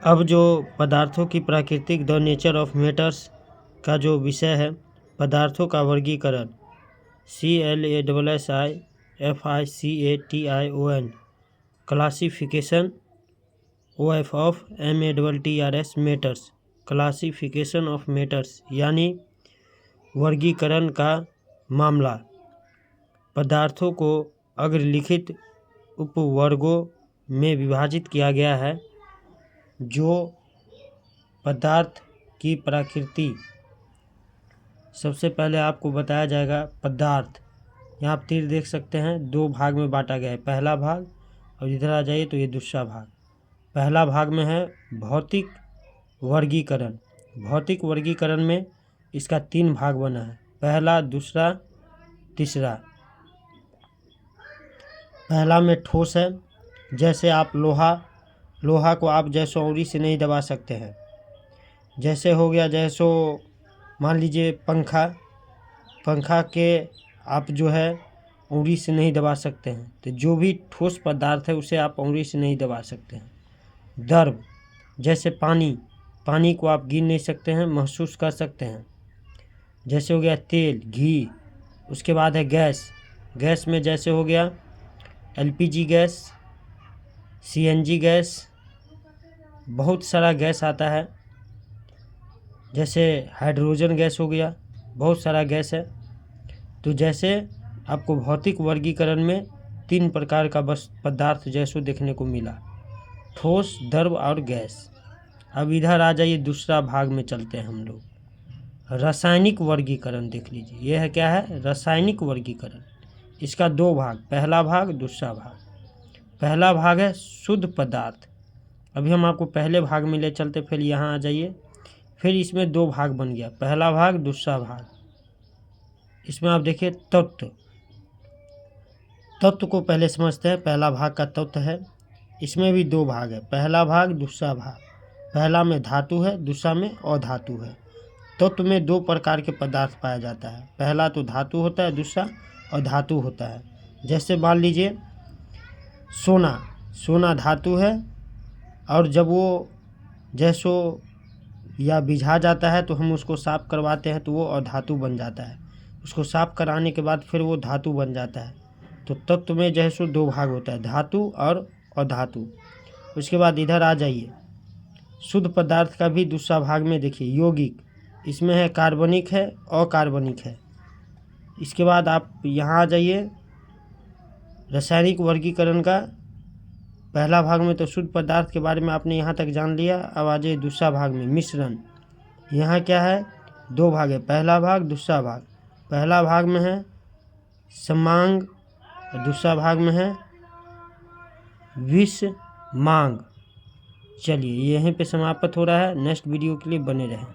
अब जो पदार्थों की प्राकृतिक द नेचर ऑफ मैटर्स का जो विषय है, पदार्थों का वर्गीकरण, CLASSIFICATION, classification, OF MATTRS matters, classification of matters यानी वर्गीकरण का मामला। पदार्थों को अग्रलिखित उपवर्गों में विभाजित किया गया है। जो पदार्थ की प्रकृति, सबसे पहले आपको बताया जाएगा पदार्थ। यहाँ आप तीर देख सकते हैं, दो भाग में बांटा गया है, पहला भाग और इधर आ जाइए तो ये दूसरा भाग। पहला भाग में है भौतिक वर्गीकरण। भौतिक वर्गीकरण में इसका 3 भाग बना है, पहला, दूसरा, तीसरा। पहला में ठोस है, जैसे आप लोहा को आप जैसो उंगली से नहीं दबा सकते हैं। जैसे हो गया, जैसो मान लीजिए पंखा के आप जो है उंगली से नहीं दबा सकते हैं, तो जो भी ठोस पदार्थ है उसे आप उंगली से नहीं दबा सकते हैं। द्रव, जैसे पानी को आप गिन नहीं सकते हैं, महसूस कर सकते हैं। जैसे हो गया तेल, घी। उसके बाद है गैस में जैसे हो गया LPG गैस, CNG गैस, बहुत सारा गैस आता है। जैसे हाइड्रोजन गैस हो गया, बहुत सारा गैस है। तो जैसे आपको भौतिक वर्गीकरण में 3 प्रकार का बस पदार्थ जैसो देखने को मिला, ठोस, द्रव और गैस। अब इधर आ जाइए, दूसरा भाग में चलते हैं हम लोग। रासायनिक वर्गीकरण देख लीजिए, यह है क्या है, रासायनिक वर्गीकरण। इसका 2 भाग, पहला भाग, दूसरा भाग। पहला भाग है शुद्ध पदार्थ। अभी हम आपको पहले भाग में ले चलते, फिर यहाँ आ जाइए। फिर इसमें 2 भाग बन गया, पहला भाग, दूसरा भाग। इसमें आप देखिए तत्व को पहले समझते हैं। पहला भाग का तत्व है, इसमें भी 2 भाग है, पहला भाग, दूसरा भाग। पहला में धातु है, दूसरा में अधातु है। तत्व में 2 प्रकार के पदार्थ पाया जाता है, पहला तो धातु होता है, दूसरा अधातु होता है। जैसे मान लीजिए सोना धातु है, और जब वो जैसो या बिझा जाता है तो हम उसको साफ करवाते हैं तो वो अधातु बन जाता है। उसको साफ कराने के बाद फिर वो धातु बन जाता है। तो तत्व में जैसो 2 भाग होता है, धातु और अधातु। उसके बाद इधर आ जाइए, शुद्ध पदार्थ का भी दूसरा भाग में देखिए यौगिक। इसमें है कार्बनिक है, अकार्बनिक है। इसके बाद आप यहाँ आ जाइए, रासायनिक वर्गीकरण का पहला भाग में तो शुद्ध पदार्थ के बारे में आपने यहाँ तक जान लिया। अब आ जाइए दूसरा भाग में, मिश्रण। यहाँ क्या है, 2 भाग है, पहला भाग, दूसरा भाग। पहला भाग में है समांग और दूसरा भाग में है विषमांग। चलिए यहीं पे समाप्त हो रहा है। नेक्स्ट वीडियो के लिए बने रहें।